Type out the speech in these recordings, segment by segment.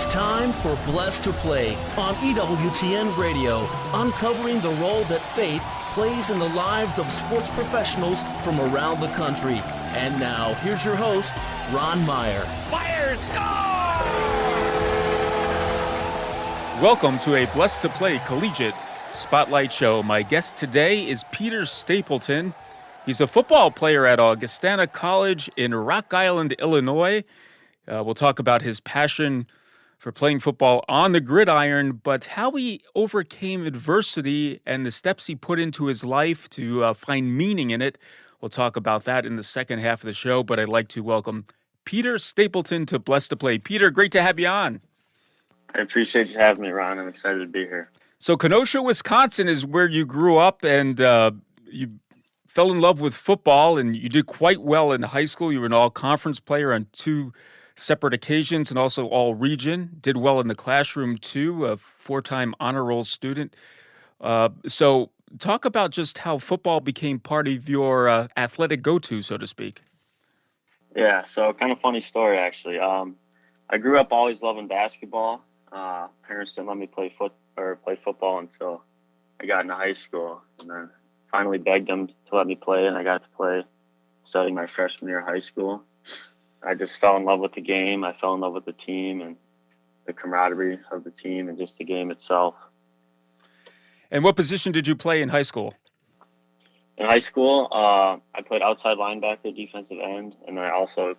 It's time for Blessed to Play on EWTN Radio, uncovering the role that faith plays in the lives of sports professionals from around the country. And now, here's your host, Ron Meyer. Fire, score! Welcome to a Blessed to Play collegiate spotlight show. My guest today is Peter Stapleton. He's a football player at Augustana College in Rock Island, Illinois. We'll talk about his passion for playing football on the gridiron, but how he overcame adversity and the steps he put into his life to find meaning in it. We'll talk about that in the second half of the show, but I'd like to welcome Peter Stapleton to Blessed to Play. Peter, great to have you on. I appreciate you having me, Ron. I'm excited to be here. So Kenosha, Wisconsin is where you grew up, and you fell in love with football, and you did quite well in high school. You were an all-conference player on 2 separate occasions and also all-region. Did well in the classroom, too, a 4-time honor roll student. So talk about just how football became part of your athletic go-to, so to speak. Yeah, so kind of funny story, actually. I grew up always loving basketball. Parents didn't let me play football until I got into high school, and then finally begged them to let me play, and I got to play starting my freshman year of high school. I just fell in love with the game. I fell in love with the team and the camaraderie of the team and just the game itself. And what position did you play in high school? In high school, I played outside linebacker, defensive end, and then I also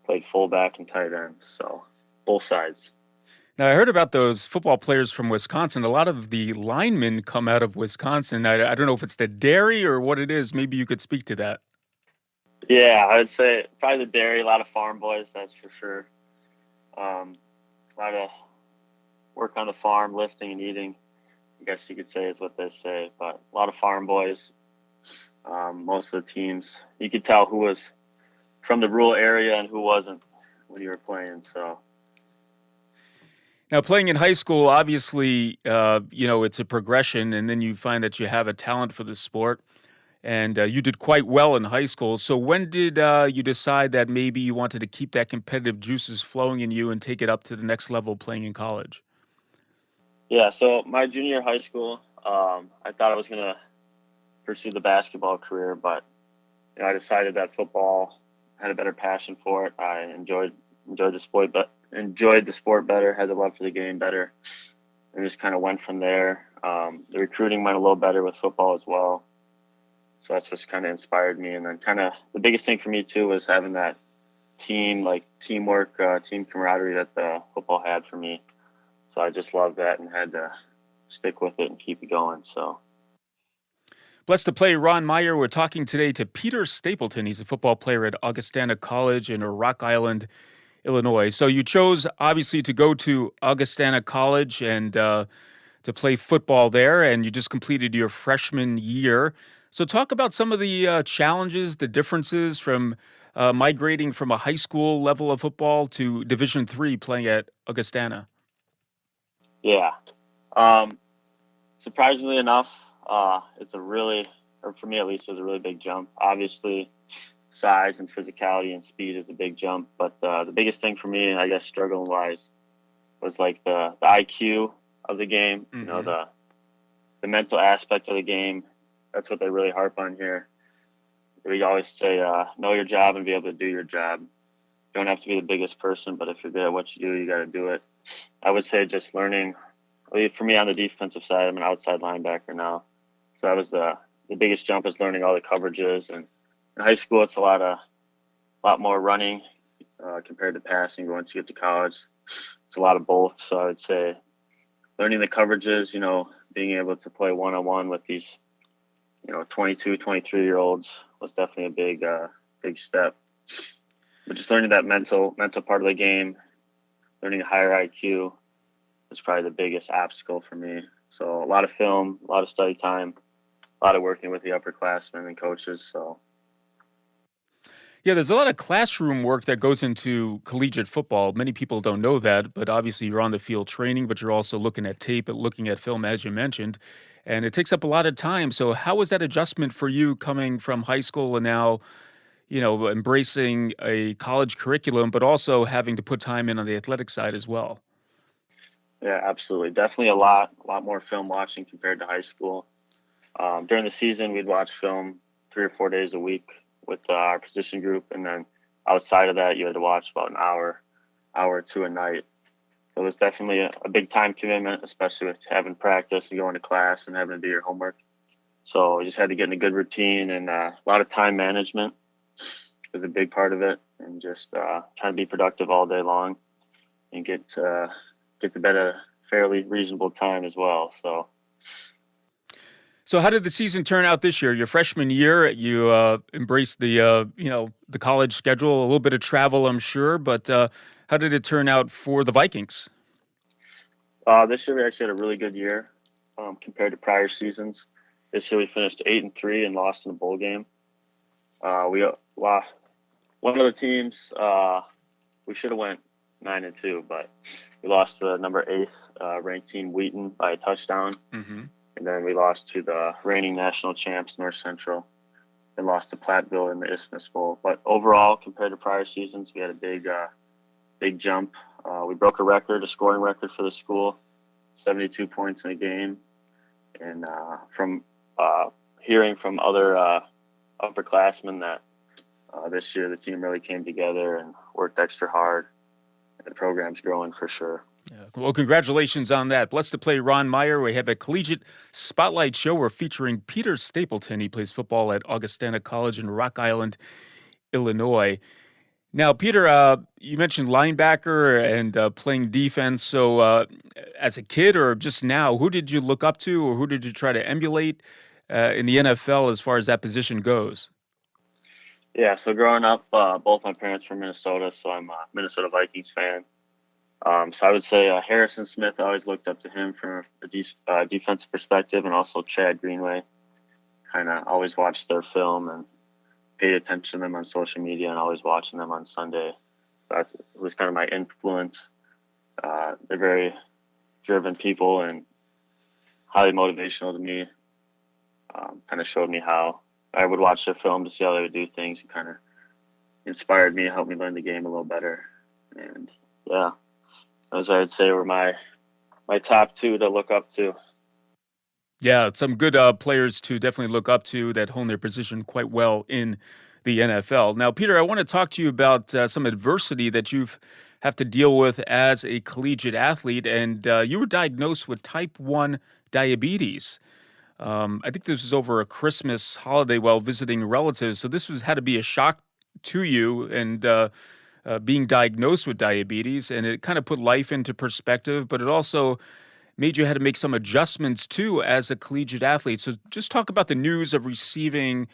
played fullback and tight end, so both sides. Now, I heard about those football players from Wisconsin. A lot of the linemen come out of Wisconsin. I don't know if it's the dairy or what it is. Maybe you could speak to that. Yeah, I would say probably the dairy, a lot of farm boys, that's for sure. A lot of work on the farm, lifting and eating, I guess you could say is what they say. But a lot of farm boys, most of the teams, you could tell who was from the rural area and who wasn't when you were playing. So. Now, playing in high school, obviously, it's a progression, and then you find that you have a talent for the sport. And you did quite well in high school. So when did you decide that maybe you wanted to keep that competitive juices flowing in you and take it up to the next level playing in college? Yeah, so my junior year of high school, I thought I was going to pursue the basketball career, but I decided that football had a better passion for it. I enjoyed the sport, but enjoyed the sport better, had the love for the game better, and just kind of went from there. The recruiting went a little better with football as well. So that's what's kind of inspired me. And then kind of the biggest thing for me, too, was having that teamwork, team camaraderie that the football had for me. So I just loved that and had to stick with it and keep it going. So. Blessed to Play, Ron Meyer. We're talking today to Peter Stapleton. He's a football player at Augustana College in Rock Island, Illinois. So you chose, obviously, to go to Augustana College and to play football there, and you just completed your freshman year. So talk about some of the challenges, the differences from migrating from a high school level of football to Division III playing at Augustana. Yeah. Surprisingly enough, it's a really, or for me at least, it was a really big jump. Obviously, size and physicality and speed is a big jump, but the biggest thing for me, I guess struggling-wise, was like the IQ of the game, Mm-hmm. The mental aspect of the game. That's what they really harp on here. We always say, know your job and be able to do your job. You don't have to be the biggest person, but if you're good at what you do, you got to do it. I would say just learning, for me on the defensive side, I'm an outside linebacker now. So that was the biggest jump is learning all the coverages. And in high school, it's a lot more running compared to passing. Once you get to college, it's a lot of both. So I would say learning the coverages, being able to play one-on-one with these 22, 23-year-olds was definitely a big step. But just learning that mental part of the game, learning a higher IQ was probably the biggest obstacle for me. So a lot of film, a lot of study time, a lot of working with the upperclassmen and coaches. So. Yeah, there's a lot of classroom work that goes into collegiate football. Many people don't know that, but obviously you're on the field training, but you're also looking at tape and looking at film, as you mentioned. And it takes up a lot of time. So how was that adjustment for you coming from high school and now, embracing a college curriculum, but also having to put time in on the athletic side as well? Yeah, absolutely. Definitely a lot more film watching compared to high school. During the season, we'd watch film 3 or 4 days a week with our position group, and then outside of that, you had to watch about an hour or two a night. So it was definitely a big time commitment, especially with having practice and going to class and having to do your homework. So you just had to get in a good routine, and a lot of time management was a big part of it, and just trying to be productive all day long and get to bed at a fairly reasonable time as well. So, how did the season turn out this year? Your freshman year, you embraced the the college schedule, a little bit of travel, I'm sure. But how did it turn out for the Vikings? This year we actually had a really good year compared to prior seasons. This year we finished 8-3 and lost in a bowl game. We lost one of the teams. We should have went 9-2, but we lost to the number 8 ranked team Wheaton by a touchdown, Mm-hmm. and then we lost to the reigning national champs North Central, and lost to Platteville in the Isthmus Bowl. But overall, compared to prior seasons, we had a big jump. We broke a scoring record for the school, 72 points in a game, and from hearing from other upperclassmen that this year the team really came together and worked extra hard. The program's growing for sure. Yeah. Well, congratulations on that. Blessed to play Ron Meyer. We have a collegiate spotlight show. We're featuring Peter Stapleton. He plays football at Augustana College in Rock Island, Illinois. Now, Peter, you mentioned linebacker and playing defense. So, as a kid or just now, who did you look up to, or who did you try to emulate in the NFL as far as that position goes? Yeah, so growing up, both my parents were Minnesota, so I'm a Minnesota Vikings fan. So I would say Harrison Smith, I always looked up to him from a defensive perspective, and also Chad Greenway. Kind of always watched their film and paid attention to them on social media, and always watching them on Sunday. That was kind of my influence. They're very driven people and highly motivational to me. Kind of showed me how I would watch their film to see how they would do things, and kind of inspired me, helped me learn the game a little better. And yeah, those I would say were my top two to look up to. Yeah, some good players to definitely look up to that hone their position quite well in the NFL. Now, Peter, I want to talk to you about some adversity that you've have to deal with as a collegiate athlete, and you were diagnosed with type 1 diabetes. I think this was over a Christmas holiday while visiting relatives, so this was had to be a shock to you, and being diagnosed with diabetes, and it kind of put life into perspective, but it also made you had to make some adjustments too as a collegiate athlete. So just talk about the news of receiving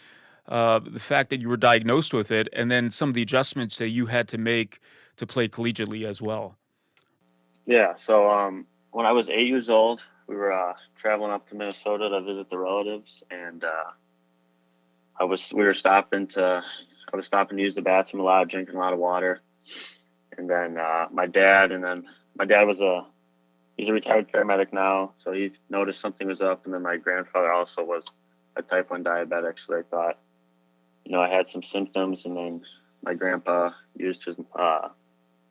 the fact that you were diagnosed with it, and then some of the adjustments that you had to make to play collegiately as well. Yeah, so when I was 8 years old, we were traveling up to Minnesota to visit the relatives, and I was stopping to use the bathroom a lot, drinking a lot of water, and then my dad he's a retired paramedic now, so he noticed something was up, and then my grandfather also was a type 1 diabetic, so they thought, I had some symptoms, and then my grandpa used his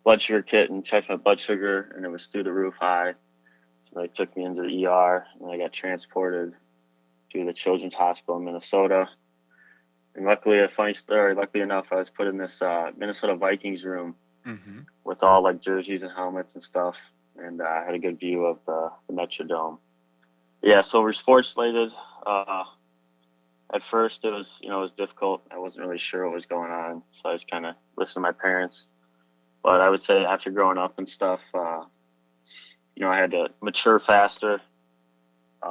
blood sugar kit and checked my blood sugar, and it was through the roof high. So they took me into the ER, and I got transported to the Children's Hospital in Minnesota. And luckily, a funny story, luckily enough, I was put in this Minnesota Vikings room Mm-hmm. with all like jerseys and helmets and stuff, and I had a good view of the Metrodome. Yeah, so we're sports slated. At first, it was difficult. I wasn't really sure what was going on, so I was kind of listening to my parents. But I would say after growing up and stuff, I had to mature faster,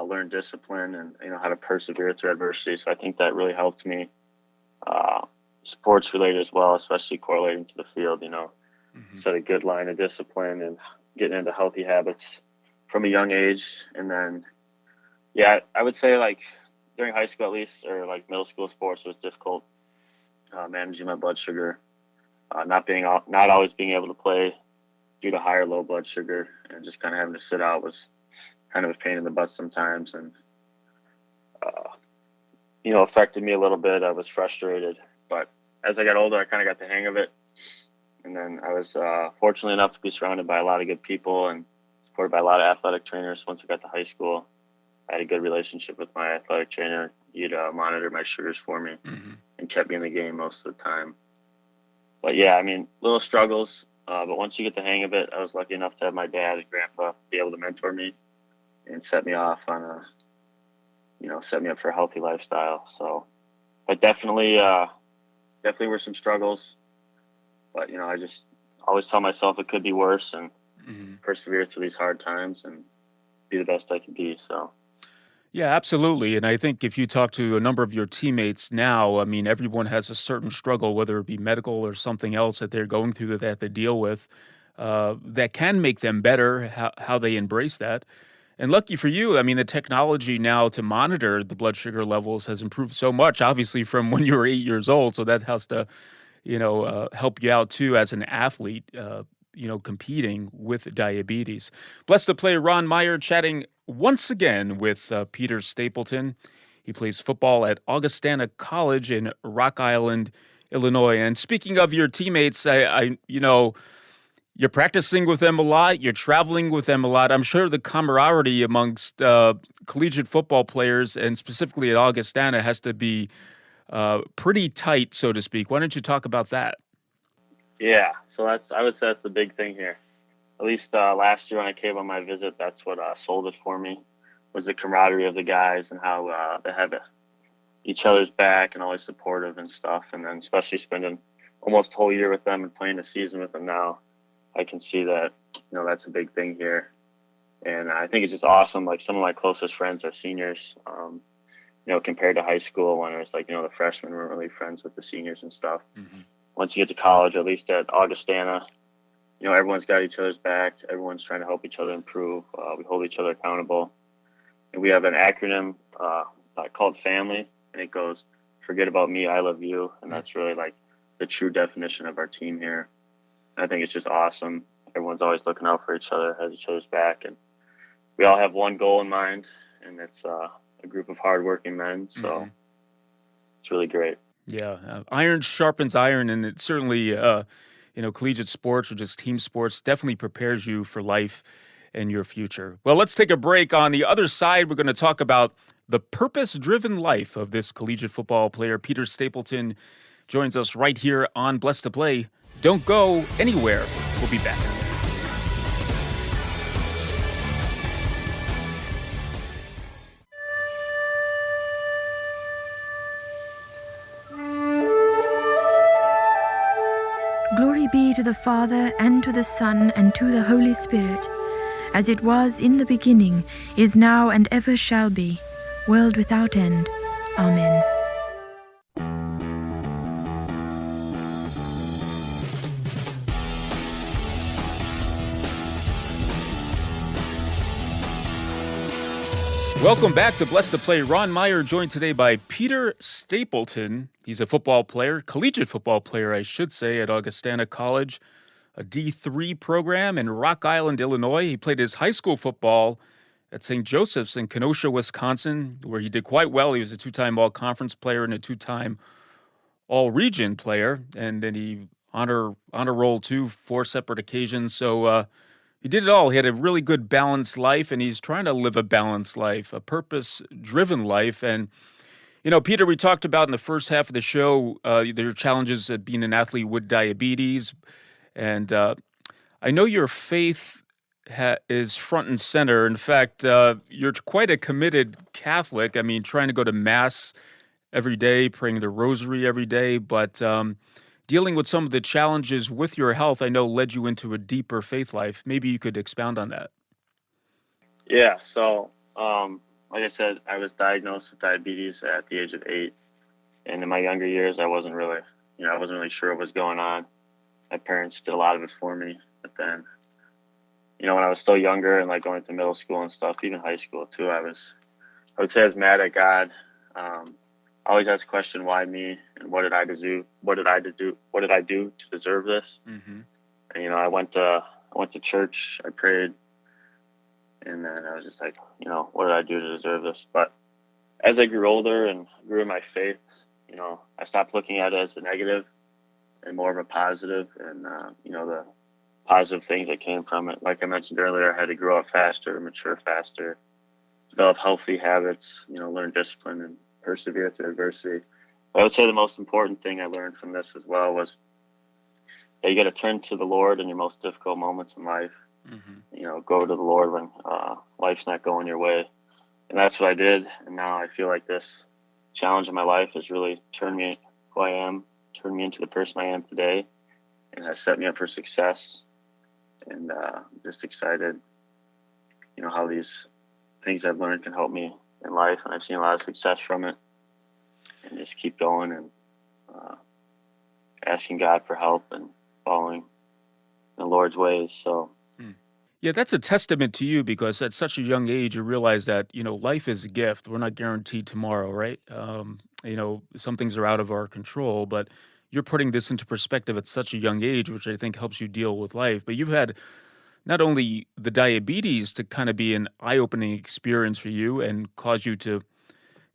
learn discipline, and how to persevere through adversity. So I think that really helped me, sports related as well, especially correlating to the field. Mm-hmm. Set a good line of discipline and getting into healthy habits from a young age. And then, yeah, I would say like during high school at least, or like middle school sports, it was difficult managing my blood sugar, not always being able to play due to high or low blood sugar, and just kind of having to sit out was kind of a pain in the butt sometimes, and affected me a little bit. I was frustrated, but as I got older, I kind of got the hang of it. And then I was fortunate enough to be surrounded by a lot of good people, and supported by a lot of athletic trainers. Once I got to high school, I had a good relationship with my athletic trainer. He'd monitor my sugars for me and kept me in the game most of the time. But yeah, I mean, little struggles. But once you get the hang of it, I was lucky enough to have my dad and grandpa be able to mentor me and set me off on set me up for a healthy lifestyle. So, but definitely were some struggles. But, I just always tell myself it could be worse and persevere through these hard times and be the best I can be. So. Yeah, absolutely. And I think if you talk to a number of your teammates now, I mean, everyone has a certain struggle, whether it be medical or something else that they're going through that they have to deal with, that can make them better, how they embrace that. And lucky for you, I mean, the technology now to monitor the blood sugar levels has improved so much, obviously, from when you were 8 years old. So that has to, help you out, too, as an athlete, competing with diabetes. Blessed to play Ron Meyer chatting once again with Peter Stapleton. He plays football at Augustana College in Rock Island, Illinois. And speaking of your teammates, you're practicing with them a lot. You're traveling with them a lot. I'm sure the camaraderie amongst collegiate football players, and specifically at Augustana, has to be pretty tight, so to speak. Why don't you talk about that? Yeah, so I would say that's the big thing here. At least last year when I came on my visit, that's what sold it for me, was the camaraderie of the guys and how they have each other's back and always supportive and stuff. And then especially spending almost a whole year with them and playing a season with them now, I can see that, that's a big thing here. And I think it's just awesome. Like some of my closest friends are seniors, compared to high school when it was like, the freshmen weren't really friends with the seniors and stuff. Once you get to college, at least at Augustana, everyone's got each other's back. Everyone's trying to help each other improve. We hold each other accountable. And we have an acronym called FAMILY, and it goes, forget about me, I love you. And that's really like the true definition of our team here. And I think it's just awesome. Everyone's always looking out for each other, has each other's back. And we all have one goal in mind, and it's a group of hardworking men. So it's really great. Yeah, iron sharpens iron, and it certainly, collegiate sports or just team sports definitely prepares you for life and your future. Well, let's take a break. On the other side, we're going to talk about the purpose-driven life of this collegiate football player. Peter Stapleton joins us right here on Blessed to Play. Don't go anywhere. We'll be back. Glory be to the Father, and to the Son, and to the Holy Spirit, as it was in the beginning, is now, and ever shall be, world without end. Amen. Welcome back to Blessed to Play. Ron Meyer joined today by Peter Stapleton. He's a football player, collegiate football player, I should say, at Augustana College, a D3 program in Rock Island, Illinois. He played his high school football at St. Joseph's in Kenosha, Wisconsin, where he did quite well. He was a two-time all-conference player and a two-time all-region player. And then he honor roll, too, 4 separate occasions. So, he did it all. He had a really good balanced life, and he's trying to live a balanced life, a purpose-driven life. And, Peter, we talked about in the first half of the show, there are challenges of being an athlete with diabetes. And I know your faith is front and center. In fact, you're quite a committed Catholic. I mean, trying to go to Mass every day, praying the rosary every day, but dealing with some of the challenges with your health, I know, led you into a deeper faith life. Maybe you could expound on that. Yeah, so like I said, I was diagnosed with diabetes at the age of 8. And in my younger years, I wasn't really sure what was going on. My parents did a lot of it for me. But then, when I was still younger and like going to middle school and stuff, even high school too, I would say I was mad at God. I always ask the question, why me? And what did I do? What did I do to deserve this? And I went to church, I prayed, and then I was just like, what did I do to deserve this? But as I grew older and grew in my faith, I stopped looking at it as a negative and more of a positive. And the positive things that came from it. Like I mentioned earlier, I had to grow up faster, mature faster, develop healthy habits, learn discipline and persevere through adversity. But I would say the most important thing I learned from this as well was that you got to turn to the Lord in your most difficult moments in life. Go to the Lord when life's not going your way. And that's what I did. And now I feel like this challenge in my life has really turned me who I am, turned me into the person I am today, and has set me up for success. And just excited, how these things I've learned can help me in life. And I've seen a lot of success from it. And just keep going and asking God for help and following the Lord's ways. So, Yeah, that's a testament to you because at such a young age, you realize that, life is a gift. We're not guaranteed tomorrow, right? Some things are out of our control, but you're putting this into perspective at such a young age, which I think helps you deal with life. But you've had not only the diabetes to kind of be an eye-opening experience for you and cause you to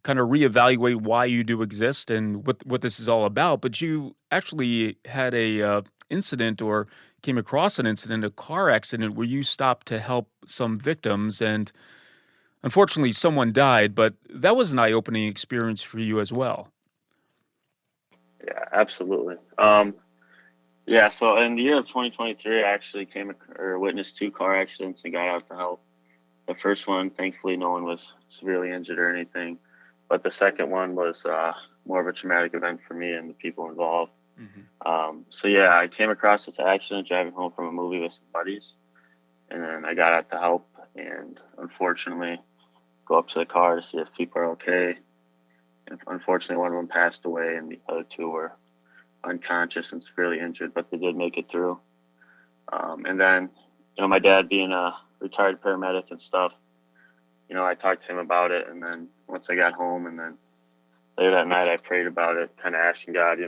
kind of reevaluate why you do exist and what this is all about, but you actually had a incident or came across an incident, a car accident where you stopped to help some victims, and unfortunately someone died, but that was an eye-opening experience for you as well. yeah, absolutely. So in the year of 2023, I actually witnessed 2 car accidents and got out to help. The first one, thankfully, no one was severely injured or anything, but the second one was more of a traumatic event for me and the people involved. I came across this accident driving home from a movie with some buddies, and then I got out to help and unfortunately go up to the car to see if people are okay. And unfortunately, one of them passed away and the other 2 were unconscious and severely injured, but they did make it through. And then, my dad being a retired paramedic and stuff, I talked to him about it. And then once I got home and then later that night, I prayed about it, kind of asking God,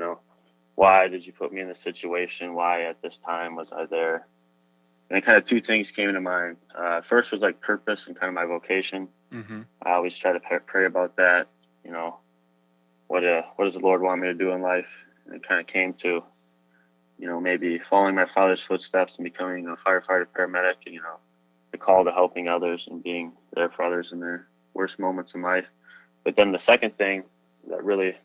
why did you put me in this situation? Why at this time was I there? And kind of 2 things came to mind. First was like purpose and kind of my vocation. I always try to pray about that. What does the Lord want me to do in life? And it kind of came to, maybe following my father's footsteps and becoming a firefighter paramedic, and, the call to helping others and being there for others in their worst moments in life. But then the second thing that really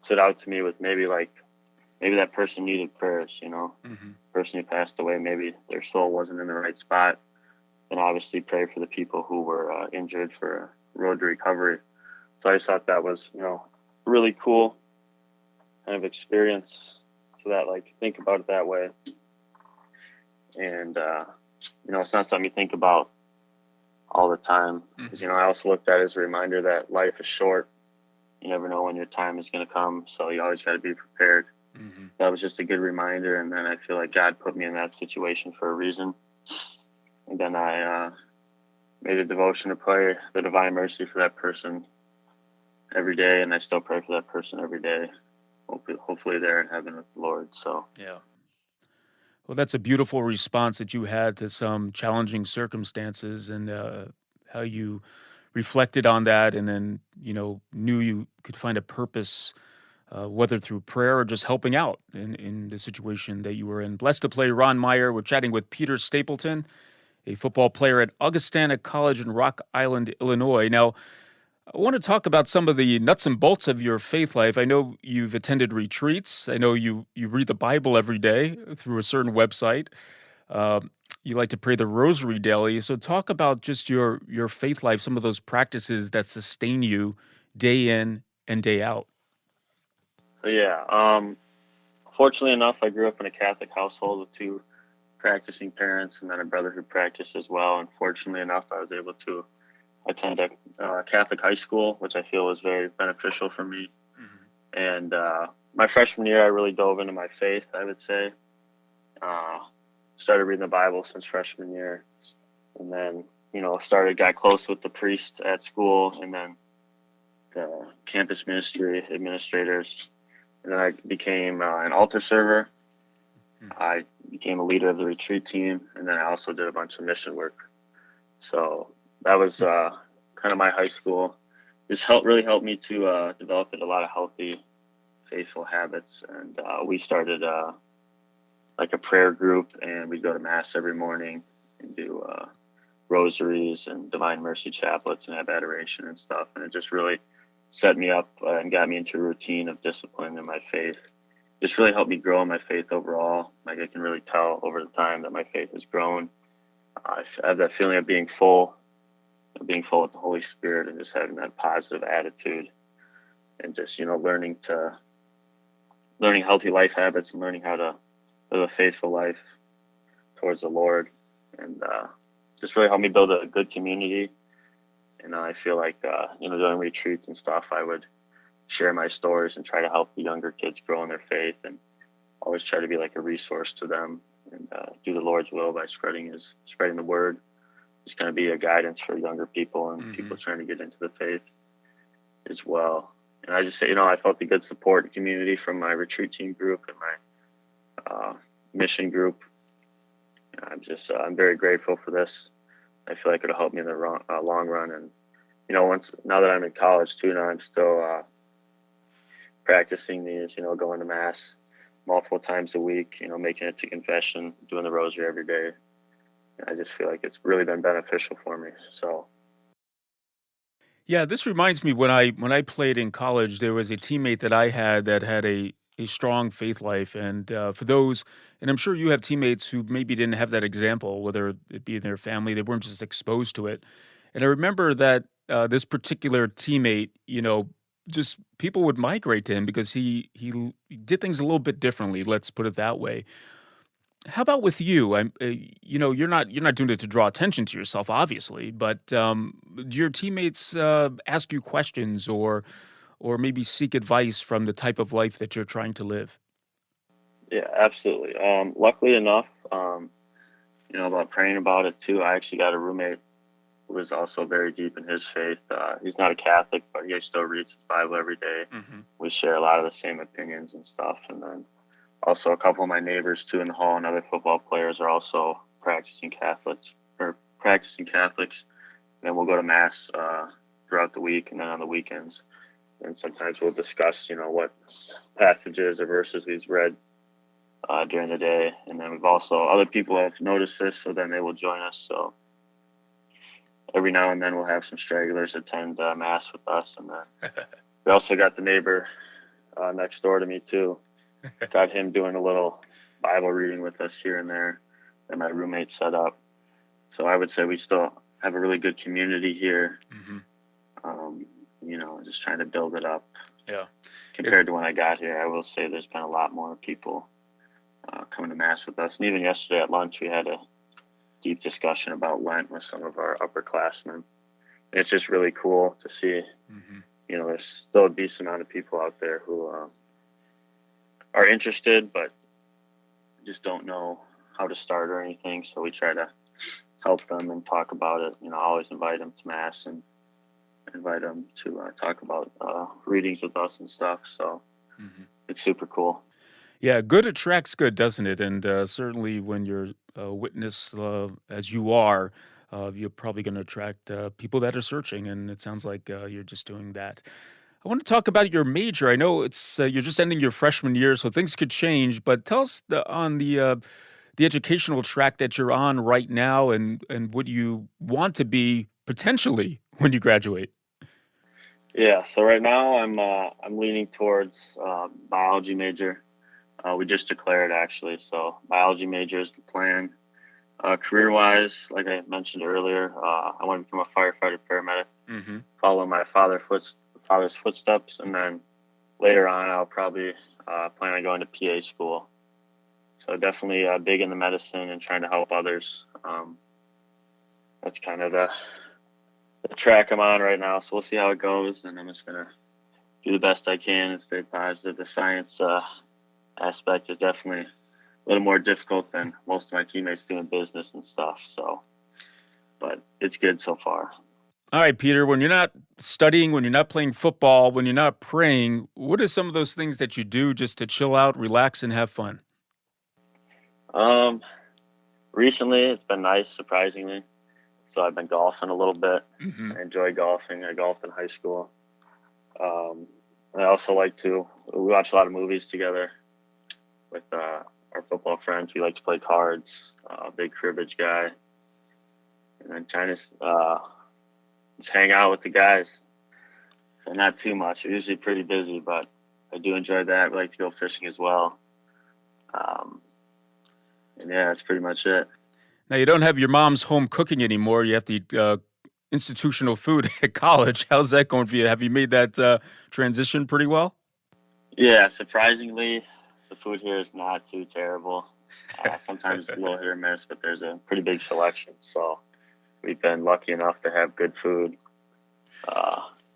stood out to me was maybe that person needed prayers, person who passed away, maybe their soul wasn't in the right spot. And obviously pray for the people who were injured for road to recovery. So I just thought that was, really cool kind of experience to think about it that way. And, it's not something you think about all the time. Because, I also looked at it as a reminder that life is short. You never know when your time is going to come. So you always got to be prepared. That was just a good reminder. And then I feel like God put me in that situation for a reason. And then I made a devotion to pray the divine mercy for that person every day. And I still pray for that person every day. Hopefully they're in heaven with the Lord. So, yeah. Well, that's a beautiful response that you had to some challenging circumstances, and how you reflected on that and then, knew you could find a purpose, whether through prayer or just helping out in the situation that you were in. Blessed to play Ron Meyer. We're chatting with Peter Stapleton, a football player at Augustana College in Rock Island, Illinois. Now, I want to talk about some of the nuts and bolts of your faith life. I know you've attended retreats. I know you read the Bible every day through a certain website. You like to pray the rosary daily. So talk about just your faith life, some of those practices that sustain you day in and day out. So fortunately enough, I grew up in a Catholic household with 2 practicing parents and then a brother who practiced as well. And fortunately enough, I was able to attend a Catholic high school, which I feel was very beneficial for me. And my freshman year, I really dove into my faith, I would say. Started reading the Bible since freshman year. And then, got close with the priests at school and then the campus ministry administrators. And then I became an altar server. I became a leader of the retreat team. And then I also did a bunch of mission work. So that was kind of my high school. This really helped me to develop a lot of healthy, faithful habits. And we started like a prayer group, and we go to mass every morning and do rosaries and divine mercy chaplets and have adoration and stuff. And it just really set me up and got me into a routine of discipline in my faith. Just really helped me grow in my faith overall. Like I can really tell over the time that my faith has grown. I have that feeling of being full with the Holy Spirit and just having that positive attitude and just, learning healthy life habits and learning how to live a faithful life towards the Lord. And just really helped me build a good community. And I feel like, during retreats and stuff, I would share my stories and try to help the younger kids grow in their faith and always try to be like a resource to them and do the Lord's will by spreading the word. Just kind of be a guidance for younger people and people trying to get into the faith as well. And I just say, I felt a good support and community from my retreat team group and my mission group. I'm very grateful for this. I feel like it'll help me in the long run. And, now that I'm in college too, now I'm still practicing these, going to mass multiple times a week, making it to confession, doing the rosary every day. And I just feel like it's really been beneficial for me. So. Yeah, this reminds me when I played in college, there was a teammate that I had that had a strong faith life. And for those, and I'm sure you have teammates who maybe didn't have that example, whether it be in their family, they weren't just exposed to it. And I remember that this particular teammate, just people would migrate to him because he did things a little bit differently. Let's put it that way. How about with you? You're not doing it to draw attention to yourself, obviously, but do your teammates ask you questions or maybe seek advice from the type of life that you're trying to live? Yeah, absolutely. Luckily enough, about praying about it too, I actually got a roommate who was also very deep in his faith. He's not a Catholic, but he still reads his Bible every day. We share a lot of the same opinions and stuff. And then also a couple of my neighbors too in the hall and other football players are also practicing Catholics. And then we'll go to mass throughout the week and then on the weekends. And sometimes we'll discuss, what passages or verses we've read during the day. And then other people have noticed this, so then they will join us. So every now and then we'll have some stragglers attend mass with us. And then we also got the neighbor next door to me too. Got him doing a little Bible reading with us here and there that my roommate set up. So I would say we still have a really good community here. Just trying to build it up. Yeah. Compared to when I got here, I will say there's been a lot more people coming to mass with us. And even yesterday at lunch, we had a deep discussion about Lent with some of our upperclassmen. And it's just really cool to see, there's still a decent amount of people out there who are interested, but just don't know how to start or anything. So we try to help them and talk about it. I always invite them to mass and invite them to talk about readings with us and stuff. So it's super cool. Yeah, good attracts good, doesn't it? And certainly when you're a witness, as you are, you're probably going to attract people that are searching. And it sounds like you're just doing that. I want to talk about your major. I know it's you're just ending your freshman year, so things could change. But tell us on the educational track that you're on right now, and what you want to be potentially when you graduate. Yeah. So right now I'm leaning towards biology major. We just declared actually. So biology major is the plan. Career-wise, like I mentioned earlier, I want to become a firefighter paramedic, follow my father's footsteps, and then later on I'll probably plan on going to PA school. So definitely big in the medicine and trying to help others. That's kind of the track I'm on right now. So we'll see how it goes, and I'm just gonna do the best I can and stay positive. The science aspect is definitely a little more difficult than most of my teammates doing business and stuff. So, but it's good so far. All right, Peter, when you're not studying, when you're not playing football, when you're not praying, what are some of those things that you do just to chill out, relax, and have fun? Recently it's been nice, surprisingly. So I've been golfing a little bit. I enjoy golfing. I golfed in high school. I also we watch a lot of movies together with our football friends. We like to play cards. Big cribbage guy. And then just hang out with the guys. So not too much. We're usually pretty busy, but I do enjoy that. We like to go fishing as well. And yeah, that's pretty much it. Now, you don't have your mom's home cooking anymore. You have to eat institutional food at college. How's that going for you? Have you made that transition pretty well? Yeah, surprisingly, the food here is not too terrible. Sometimes it's a little hit or miss, but there's a pretty big selection. So we've been lucky enough to have good food.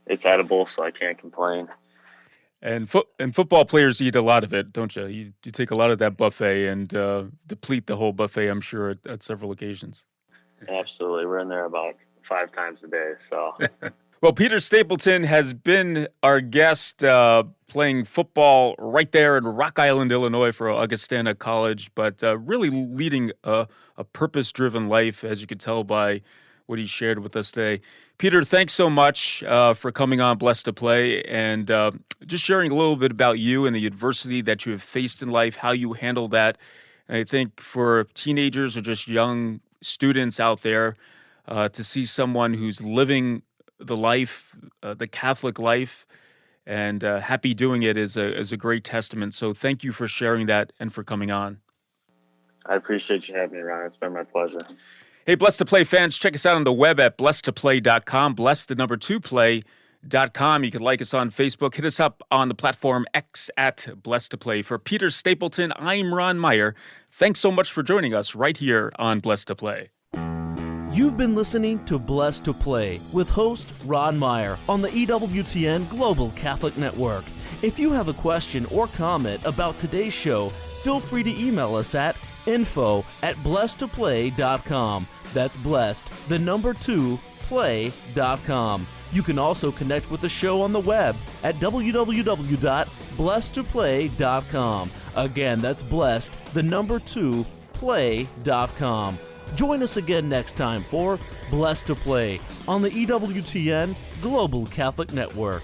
It's edible, so I can't complain. And football players eat a lot of it, don't you? You take a lot of that buffet and deplete the whole buffet, I'm sure, at several occasions. Absolutely. We're in there about 5 times a day. So, Well, Peter Stapleton has been our guest playing football right there in Rock Island, Illinois for Augustana College, but really leading a purpose-driven life, as you could tell by what he shared with us today. Peter, thanks so much for coming on Blessed to Play and just sharing a little bit about you and the adversity that you have faced in life, how you handle that. And I think for teenagers or just young students out there, to see someone who's living the life, the Catholic life, and happy doing it is a great testament. So thank you for sharing that and for coming on. I appreciate you having me, Ron. It's been my pleasure. Hey, Blessed to Play fans, check us out on the web at blessedtoplay.com, blessed2play.com. You can like us on Facebook. Hit us up on the platform X at Blessed to Play. For Peter Stapleton, I'm Ron Meyer. Thanks so much for joining us right here on Blessed to Play. You've been listening to Blessed to Play with host Ron Meyer on the EWTN Global Catholic Network. If you have a question or comment about today's show, feel free to email us at info@blessedtoplay.com. That's blessed, 2, play.com. You can also connect with the show on the web at www.blessedtoplay.com. Again, that's blessed, 2, play.com. Join us again next time for Blessed to Play on the EWTN Global Catholic Network.